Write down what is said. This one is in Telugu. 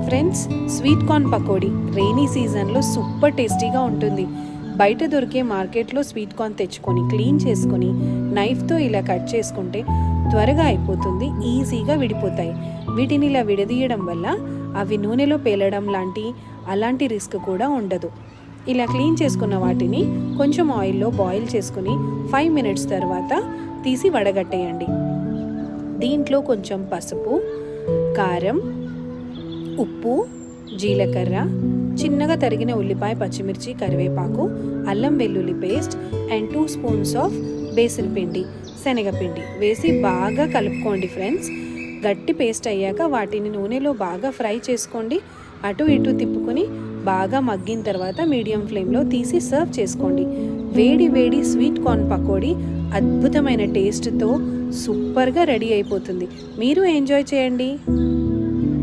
Friends, sweet corn pakodi rainy సీజన్లో సూపర్ టేస్టీగా ఉంటుంది. బయట దొరికే మార్కెట్లో స్వీట్ కార్న్ తెచ్చుకొని క్లీన్ చేసుకొని నైఫ్తో ఇలా కట్ చేసుకుంటే త్వరగా అయిపోతుంది, ఈజీగా విడిపోతాయి. వీటిని ఇలా విడదీయడం వల్ల అవి నూనెలో పేలడం అలాంటి రిస్క్ కూడా ఉండదు. ఇలా క్లీన్ చేసుకున్న వాటిని కొంచెం ఆయిల్లో బాయిల్ చేసుకుని 5 మినిట్స్ తర్వాత తీసి వడగట్టేయండి. దీంట్లో కొంచెం పసుపు, కారం, ఉప్పు, జీలకర్ర, చిన్నగా తరిగిన ఉల్లిపాయ, పచ్చిమిర్చి, కరివేపాకు, అల్లం వెల్లుల్లి paste and 2 spoons of besan పిండి, శనగపిండి వేసి బాగా కలుపుకోండి ఫ్రెండ్స్. గట్టి పేస్ట్ అయ్యాక వాటిని నూనెలో బాగా ఫ్రై చేసుకోండి. అటు ఇటు తిప్పుకొని బాగా మగ్గిన తర్వాత మీడియం ఫ్లేమ్లో తీసి సర్వ్ చేసుకోండి. వేడి వేడి స్వీట్ కార్న్ పకోడీ అద్భుతమైన టేస్ట్తో సూపర్గా రెడీ అయిపోతుంది. మీరు ఎంజాయ్ చేయండి.